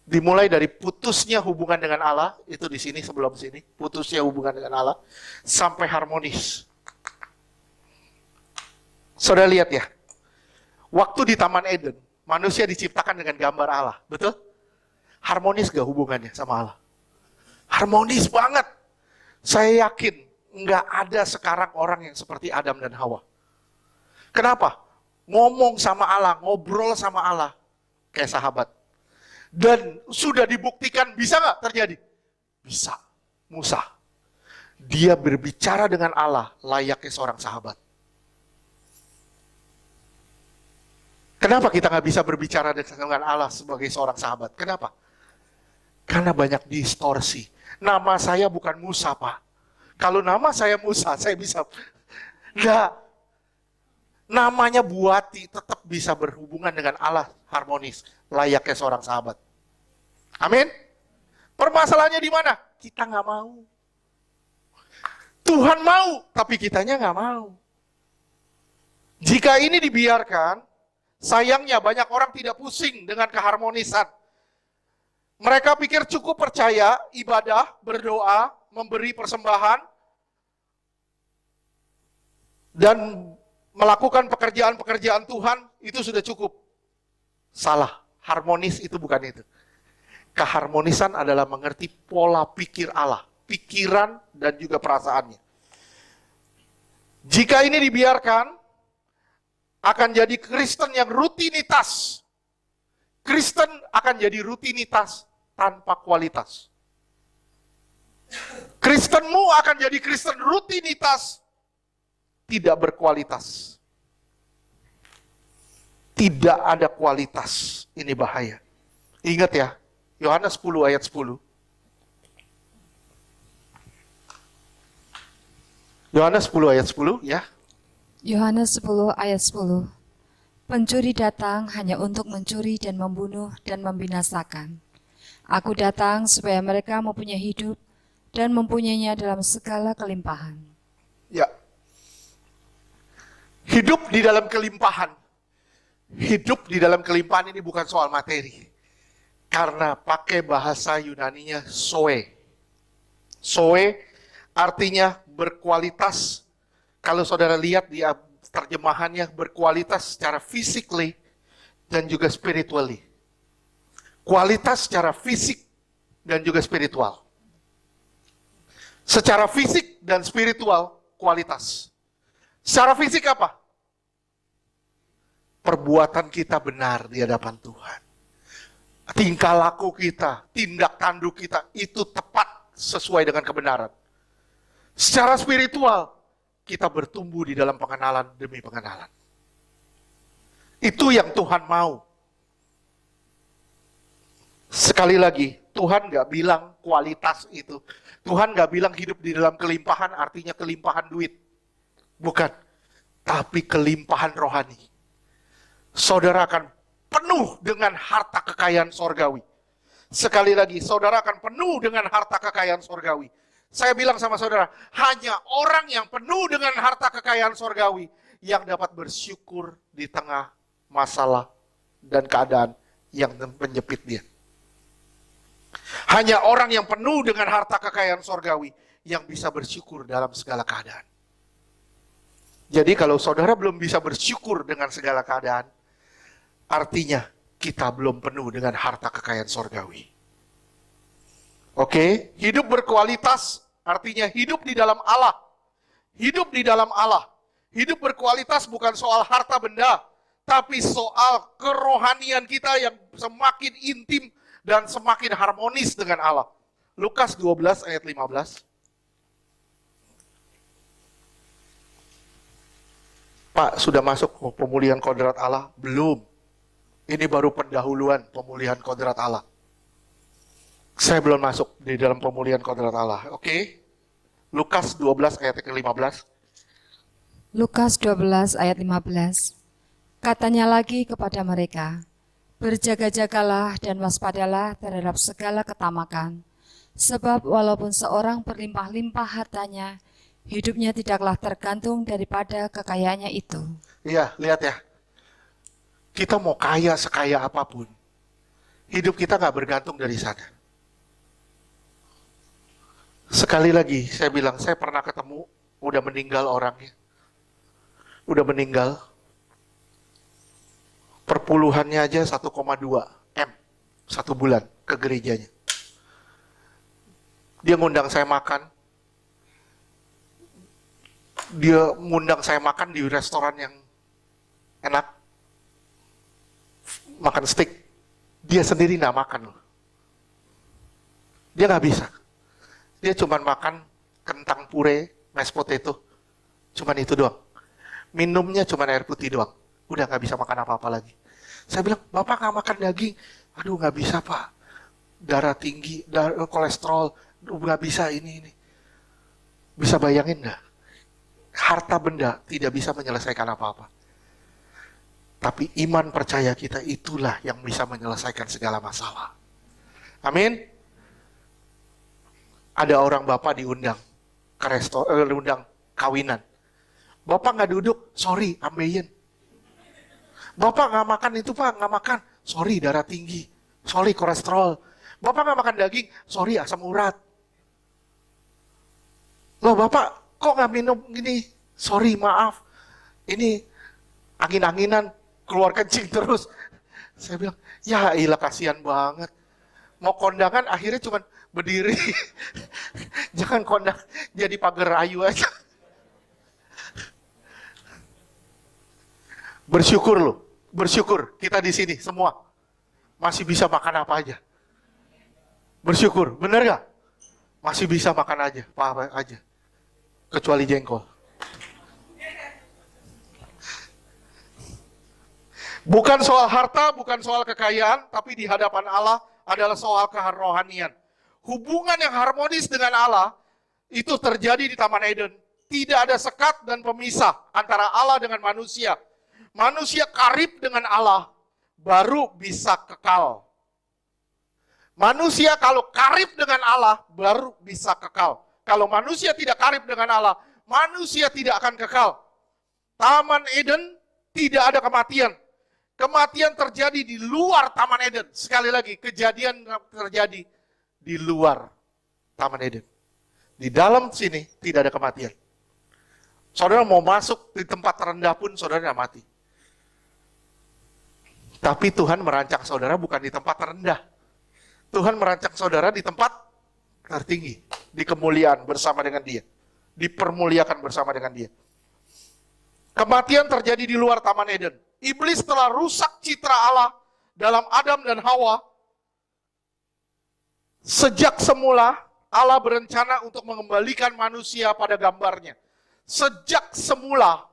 Dimulai dari putusnya hubungan dengan Allah, itu di sini sebelum sini, putusnya hubungan dengan Allah, sampai harmonis. Saudara lihat ya, waktu di Taman Eden, manusia diciptakan dengan gambar Allah, betul? Harmonis gak hubungannya sama Allah? Harmonis banget. Saya yakin nggak ada sekarang orang yang seperti Adam dan Hawa. Kenapa? Ngomong sama Allah, ngobrol sama Allah, kayak sahabat. Dan sudah dibuktikan, bisa nggak terjadi? Bisa. Musa, dia berbicara dengan Allah layaknya seorang sahabat. Kenapa kita nggak bisa berbicara dengan Allah sebagai seorang sahabat? Kenapa? Karena banyak distorsi. Nama saya bukan Musa, Pak. Kalau nama saya Musa, saya bisa... Nggak. Namanya Buati, tetap bisa berhubungan dengan Allah harmonis. Layaknya seorang sahabat. Amin? Permasalahannya di mana? Kita nggak mau. Tuhan mau, tapi kitanya nggak mau. Jika ini dibiarkan, sayangnya banyak orang tidak pusing dengan keharmonisan. Mereka pikir cukup percaya, ibadah, berdoa, memberi persembahan, dan melakukan pekerjaan-pekerjaan Tuhan, itu sudah cukup. Salah, harmonis itu bukan itu. Keharmonisan adalah mengerti pola pikir Allah, pikiran dan juga perasaannya. Jika ini dibiarkan, akan jadi Kristen yang rutinitas. Kristen akan jadi rutinitas tanpa kualitas. Kristenmu akan jadi Kristen rutinitas, tidak berkualitas. Tidak ada kualitas, ini bahaya. Ingat ya, Yohanes 10 ayat 10. Yohanes 10 ayat 10 ya. Yohanes 10 ayat 10. Pencuri datang hanya untuk mencuri dan membunuh dan membinasakan. Aku datang supaya mereka mempunyai hidup dan mempunyainya dalam segala kelimpahan. Ya. Hidup di dalam kelimpahan. Hidup di dalam kelimpahan ini bukan soal materi. Karena pakai bahasa Yunaninya zoe. Zoe artinya berkualitas. Kalau saudara lihat di terjemahannya, berkualitas secara physically dan juga spiritually. Kualitas secara fisik dan juga spiritual. Secara fisik dan spiritual, kualitas. Secara fisik apa? Perbuatan kita benar di hadapan Tuhan. Tingkah laku kita, tindak tanduk kita, itu tepat sesuai dengan kebenaran. Secara spiritual, kita bertumbuh di dalam pengenalan demi pengenalan. Itu yang Tuhan mau. Sekali lagi, Tuhan gak bilang kualitas itu. Tuhan gak bilang hidup di dalam kelimpahan artinya kelimpahan duit. Bukan. Tapi kelimpahan rohani. Saudara akan penuh dengan harta kekayaan sorgawi. Sekali lagi, saudara akan penuh dengan harta kekayaan sorgawi. Saya bilang sama saudara, hanya orang yang penuh dengan harta kekayaan sorgawi yang dapat bersyukur di tengah masalah dan keadaan yang menjepit dia. Hanya orang yang penuh dengan harta kekayaan sorgawi yang bisa bersyukur dalam segala keadaan. Jadi kalau saudara belum bisa bersyukur dengan segala keadaan, artinya kita belum penuh dengan harta kekayaan sorgawi. Oke, hidup berkualitas artinya hidup di dalam Allah. Hidup di dalam Allah. Hidup berkualitas bukan soal harta benda, tapi soal kerohanian kita yang semakin intim dan semakin harmonis dengan Allah. Lukas 12 ayat 15. Pak, sudah masuk pemulihan kodrat Allah? Belum. Ini baru pendahuluan pemulihan kodrat Allah. Saya belum masuk di dalam pemulihan kodrat Allah. Oke. Lukas 12 ayat ke-15. Lukas 12 ayat 15. Katanya lagi kepada mereka, berjaga-jagalah dan waspadalah terhadap segala ketamakan. Sebab walaupun seorang berlimpah-limpah hartanya, hidupnya tidaklah tergantung daripada kekayaannya itu. Iya, lihat ya. Kita mau kaya sekaya apapun, hidup kita gak bergantung dari sana. Sekali lagi, saya bilang, saya pernah ketemu, udah meninggal orangnya. Udah meninggal. Perpuluhannya aja 1,2 M. 1 bulan ke gerejanya. Dia ngundang saya makan. Dia ngundang saya makan di restoran yang enak. Makan steak. Dia sendiri gak makan loh. Dia gak bisa. Dia cuma makan kentang puree, mashed potato. Cuman itu doang. Minumnya cuma air putih doang. Udah gak bisa makan apa-apa lagi. Saya bilang, Bapak gak makan daging? Aduh gak bisa Pak. Darah tinggi, kolesterol, gak bisa ini. Bisa bayangin gak? Harta benda tidak bisa menyelesaikan apa-apa. Tapi iman percaya kita itulah yang bisa menyelesaikan segala masalah. Amin. Ada orang bapak diundang ke diundang kawinan. Bapak nggak duduk, sorry, ambeien. Bapak nggak makan itu Pak, nggak makan. Sorry, darah tinggi. Sorry, kolesterol. Bapak nggak makan daging, sorry, asam urat. Loh Bapak, kok nggak minum gini? Sorry, maaf. Ini angin-anginan, keluar kencing terus. Saya bilang, ya ilah kasihan banget. Mau kondangan akhirnya cuma berdiri. Jangan kondang, jadi pagar ayu aja. Bersyukur loh, bersyukur kita di sini semua masih bisa makan apa aja. Bersyukur, bener gak? Masih bisa makan aja, apa aja, kecuali jengkol. Bukan soal harta, bukan soal kekayaan, tapi di hadapan Allah adalah soal kerohanian. Hubungan yang harmonis dengan Allah itu terjadi di Taman Eden. Tidak ada sekat dan pemisah antara Allah dengan manusia. Manusia karib dengan Allah baru bisa kekal. Manusia kalau karib dengan Allah baru bisa kekal. Kalau manusia tidak karib dengan Allah, manusia tidak akan kekal. Taman Eden tidak ada kematian. Kematian terjadi di luar Taman Eden. Sekali lagi, kejadian terjadi di luar Taman Eden. Di dalam sini tidak ada kematian. Saudara mau masuk di tempat terendah pun saudara tidak mati. Tapi Tuhan merancang saudara bukan di tempat terendah. Tuhan merancang saudara di tempat tertinggi, di kemuliaan bersama dengan Dia, dipermuliakan bersama dengan Dia. Kematian terjadi di luar Taman Eden. Iblis telah rusak citra Allah dalam Adam dan Hawa. Sejak semula, Allah berencana untuk mengembalikan manusia pada gambarnya. Sejak semula,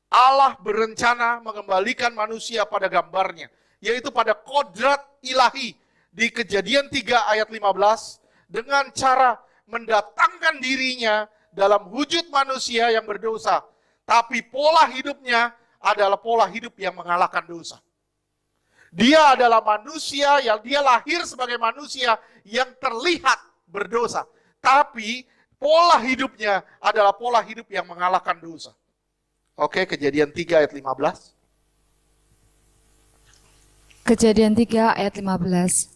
Allah berencana mengembalikan manusia pada gambarnya, yaitu pada kodrat ilahi di Kejadian 3 ayat 15, dengan cara mendatangkan dirinya dalam wujud manusia yang berdosa. Tapi pola hidupnya adalah pola hidup yang mengalahkan dosa. Dia adalah manusia yang dia lahir sebagai manusia yang terlihat berdosa. Tapi pola hidupnya adalah pola hidup yang mengalahkan dosa. Oke, Kejadian 3 ayat 15. Kejadian 3 ayat 15.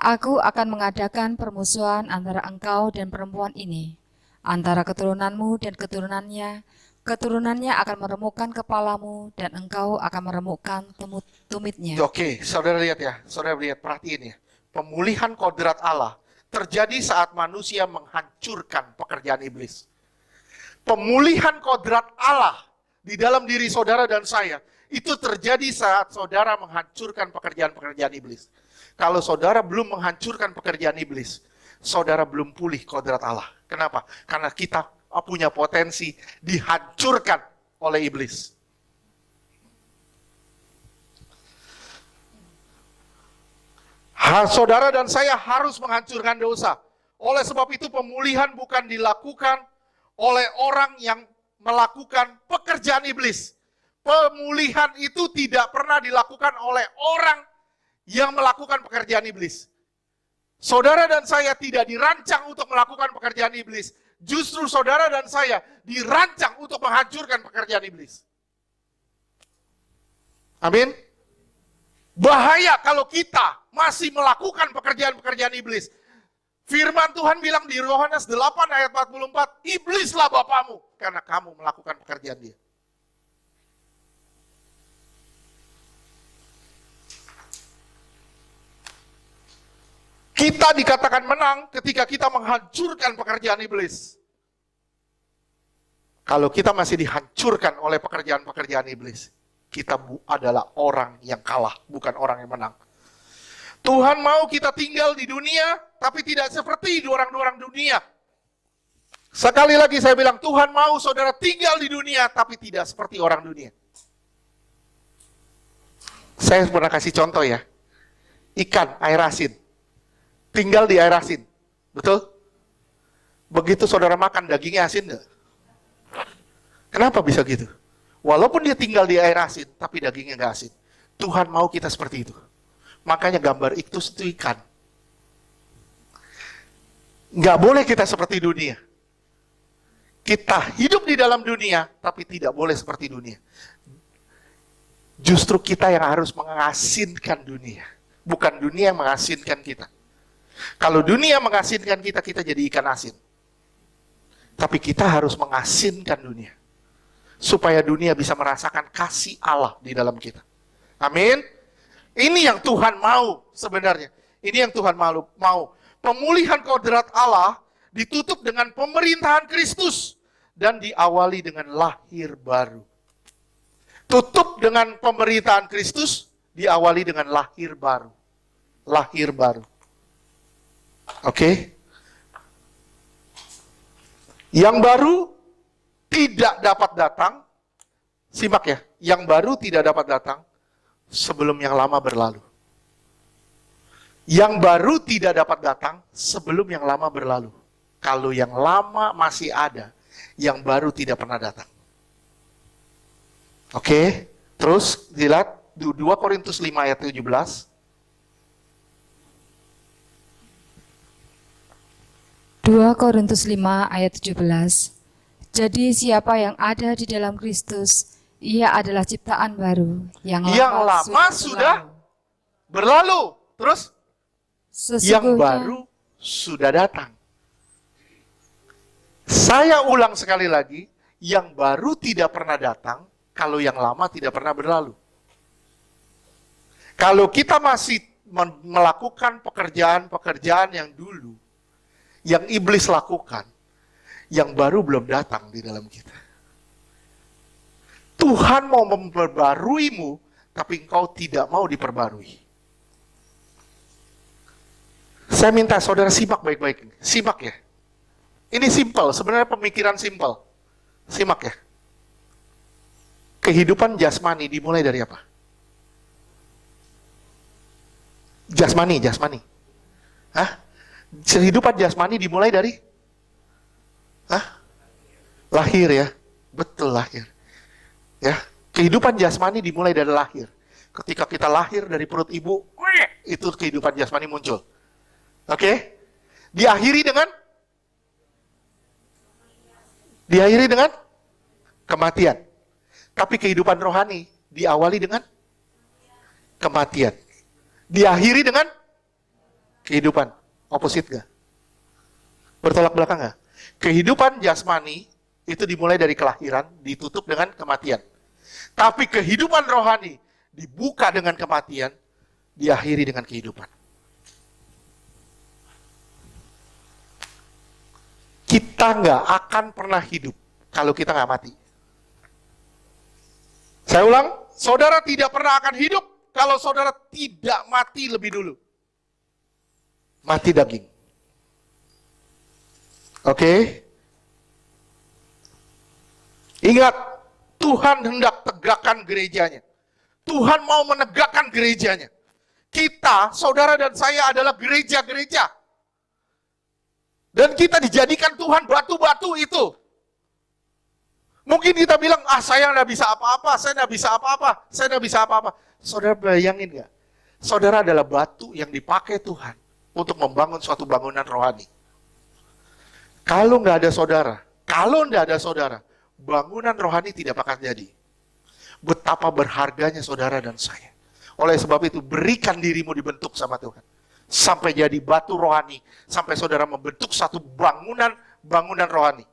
Aku akan mengadakan permusuhan antara engkau dan perempuan ini, antara keturunanmu dan keturunannya. Keturunannya akan meremukkan kepalamu dan engkau akan meremukkan tumitnya. Oke, saudara lihat ya, saudara lihat, perhatiin ya. Pemulihan kodrat Allah terjadi saat manusia menghancurkan pekerjaan iblis. Pemulihan kodrat Allah di dalam diri saudara dan saya, itu terjadi saat saudara menghancurkan pekerjaan-pekerjaan iblis. Kalau saudara belum menghancurkan pekerjaan iblis, saudara belum pulih kodrat Allah. Kenapa? Karena kita punya potensi dihancurkan oleh iblis. Saudara dan saya harus menghancurkan dosa. Oleh sebab itu pemulihan bukan dilakukan oleh orang yang melakukan pekerjaan iblis. Pemulihan itu tidak pernah dilakukan oleh orang yang melakukan pekerjaan iblis. Saudara dan saya tidak dirancang untuk melakukan pekerjaan iblis. Justru saudara dan saya dirancang untuk menghancurkan pekerjaan iblis. Amin. Bahaya kalau kita masih melakukan pekerjaan-pekerjaan iblis. Firman Tuhan bilang di Yohanes 8 ayat 44, iblislah bapamu karena kamu melakukan pekerjaan dia. Kita dikatakan menang ketika kita menghancurkan pekerjaan iblis. Kalau kita masih dihancurkan oleh pekerjaan-pekerjaan iblis, kita adalah orang yang kalah, bukan orang yang menang. Tuhan mau kita tinggal di dunia, tapi tidak seperti orang-orang dunia. Sekali lagi saya bilang, Tuhan mau saudara tinggal di dunia, tapi tidak seperti orang dunia. Saya pernah kasih contoh ya, ikan air asin. Tinggal di air asin, betul? Begitu saudara makan dagingnya asin enggak? Kenapa bisa gitu? Walaupun dia tinggal di air asin, tapi dagingnya enggak asin. Tuhan mau kita seperti itu. Makanya gambar iktus itu ikan. Enggak boleh kita seperti dunia. Kita hidup di dalam dunia, tapi tidak boleh seperti dunia. Justru kita yang harus mengasinkan dunia. Bukan dunia yang mengasinkan kita. Kalau dunia mengasinkan kita, kita jadi ikan asin. Tapi kita harus mengasinkan dunia. Supaya dunia bisa merasakan kasih Allah di dalam kita. Amin. Ini yang Tuhan mau sebenarnya. Ini yang Tuhan mau. Pemulihan kodrat Allah ditutup dengan pemerintahan Kristus. Dan diawali dengan lahir baru. Tutup dengan pemerintahan Kristus, diawali dengan lahir baru. Lahir baru. Oke. Yang baru tidak dapat datang, simak ya, yang baru tidak dapat datang sebelum yang lama berlalu. Yang baru tidak dapat datang sebelum yang lama berlalu. Kalau yang lama masih ada, yang baru tidak pernah datang. Oke, terus dilihat 2 Korintus 5 ayat 17. 2 Korintus 5 ayat 17. Jadi siapa yang ada di dalam Kristus, ia adalah ciptaan baru. Yang lama sudah berlalu. Terus yang baru sudah datang. Saya ulang sekali lagi, yang baru tidak pernah datang kalau yang lama tidak pernah berlalu. Kalau kita masih melakukan pekerjaan-pekerjaan yang dulu, yang iblis lakukan, yang baru belum datang di dalam kita. Tuhan mau memperbaruimu, tapi engkau tidak mau diperbarui. Saya minta saudara simak baik-baik. Simak ya. Ini simpel, sebenarnya pemikiran simpel. Simak ya. Kehidupan jasmani dimulai dari apa? Jasmani. Hah? Kehidupan jasmani dimulai dari? Hah? Lahir ya. Betul, lahir. Ya, kehidupan jasmani dimulai dari lahir. Ketika kita lahir dari perut ibu, itu kehidupan jasmani muncul. Oke? Diakhiri dengan kematian. Tapi kehidupan rohani diawali dengan kematian. Diakhiri dengan kehidupan. Opposite gak? Bertolak belakang gak? Kehidupan jasmani itu dimulai dari kelahiran, ditutup dengan kematian. Tapi kehidupan rohani dibuka dengan kematian, diakhiri dengan kehidupan. Kita nggak akan pernah hidup kalau kita nggak mati. Saya ulang, saudara tidak pernah akan hidup kalau saudara tidak mati lebih dulu. Mati daging. Oke? Ingat, Tuhan hendak tegakkan gerejanya. Tuhan mau menegakkan gerejanya. Kita, saudara dan saya adalah gereja-gereja. Dan kita dijadikan Tuhan batu-batu itu. Mungkin kita bilang, saya nggak bisa apa-apa, saya nggak bisa apa-apa, saya nggak bisa apa-apa. Saudara bayangin nggak? Saudara adalah batu yang dipakai Tuhan untuk membangun suatu bangunan rohani. Kalau nggak ada saudara, bangunan rohani tidak akan jadi. Betapa berharganya saudara dan saya. Oleh sebab itu, berikan dirimu dibentuk sama Tuhan. Sampai jadi batu rohani. Sampai saudara membentuk satu bangunan rohani.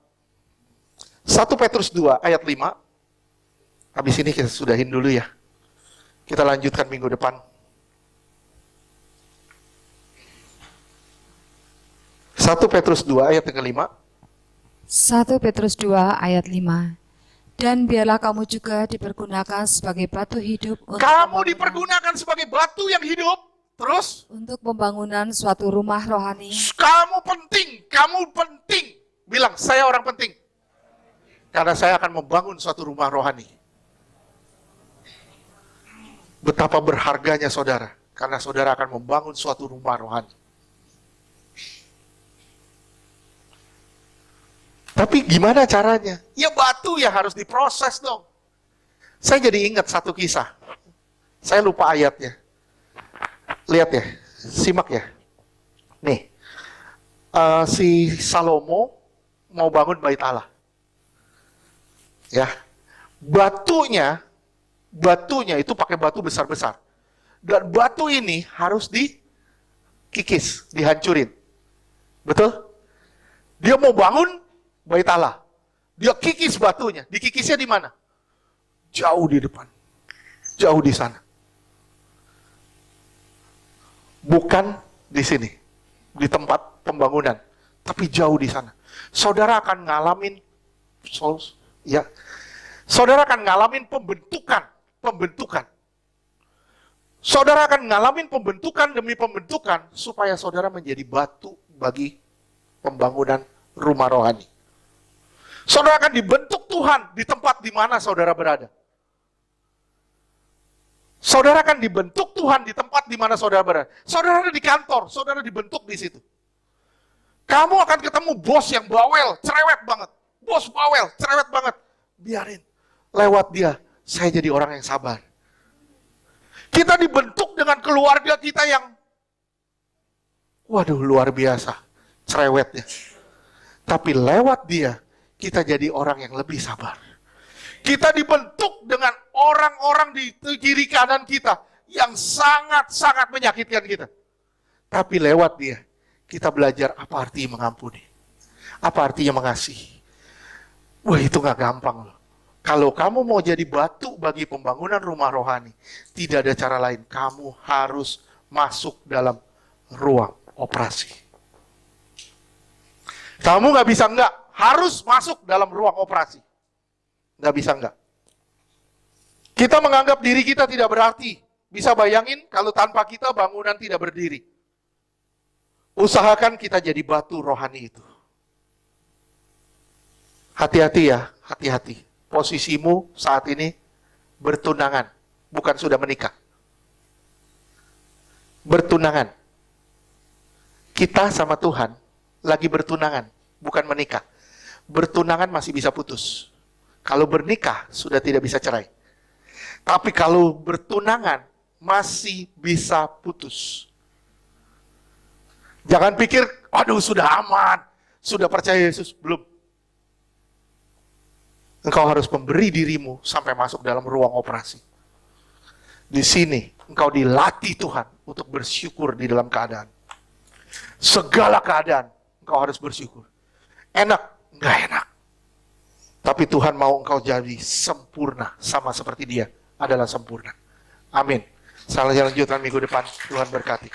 1 Petrus 2 ayat 5. Habis ini kita sudahin dulu ya. Kita lanjutkan minggu depan. 1 Petrus 2 ayat yang ke-5. 1 Petrus 2 ayat 5. Dan biarlah kamu juga dipergunakan sebagai batu hidup Kamu dipergunakan sebagai batu yang hidup. Terus? untuk pembangunan suatu rumah rohani. Kamu penting. Bilang, saya orang penting. Karena saya akan membangun suatu rumah rohani. Betapa berharganya saudara. Karena saudara akan membangun suatu rumah rohani. Tapi gimana caranya? Ya batu ya harus diproses dong. Saya jadi ingat satu kisah. Saya lupa ayatnya. Lihat ya, simak ya. Nih, si Salomo mau bangun bait Allah. Ya, batunya itu pakai batu besar-besar. Dan batu ini harus dikikis, dihancurin. Betul? Dia mau bangun bait Allah. Dia kikis batunya. Dikikisnya di mana? Jauh di depan. Jauh di sana. Bukan di sini. Di tempat pembangunan. Tapi jauh di sana. Saudara akan ngalamin pembentukan. Saudara akan ngalamin pembentukan demi pembentukan supaya saudara menjadi batu bagi pembangunan rumah rohani. Saudara akan dibentuk Tuhan di tempat di mana saudara berada. Saudara akan dibentuk Tuhan di tempat di mana saudara berada. Saudara ada di kantor, saudara dibentuk di situ. Kamu akan ketemu bos yang bawel, cerewet banget. Bos bawel, cerewet banget. Biarin. Lewat dia, saya jadi orang yang sabar. Kita dibentuk dengan keluarga kita yang, waduh luar biasa, cerewetnya. Tapi lewat dia, kita jadi orang yang lebih sabar. Kita dibentuk dengan orang-orang di kiri kanan kita yang sangat-sangat menyakitkan kita. Tapi lewat dia, kita belajar apa artinya mengampuni. Apa artinya mengasihi. Wah itu gak gampang loh. Kalau kamu mau jadi batu bagi pembangunan rumah rohani, tidak ada cara lain. Kamu harus masuk dalam ruang operasi. Kamu nggak bisa enggak, harus masuk dalam ruang operasi. Nggak bisa enggak. Kita menganggap diri kita tidak berarti. Bisa bayangin kalau tanpa kita bangunan tidak berdiri. Usahakan kita jadi batu rohani itu. Hati-hati ya, hati-hati. Posisimu saat ini bertunangan, bukan sudah menikah. Bertunangan. Kita sama Tuhan lagi bertunangan, bukan menikah. Bertunangan masih bisa putus. Kalau bernikah, sudah tidak bisa cerai. Tapi kalau bertunangan, masih bisa putus. Jangan pikir, aduh sudah aman, sudah percaya Yesus. Belum. Engkau harus memberi dirimu sampai masuk dalam ruang operasi. Di sini, engkau dilatih Tuhan untuk bersyukur di dalam keadaan. Segala keadaan, engkau harus bersyukur. Enak, enggak enak. Tapi Tuhan mau engkau jadi sempurna, sama seperti Dia adalah sempurna. Amin. Salah lanjutkan minggu depan, Tuhan berkati.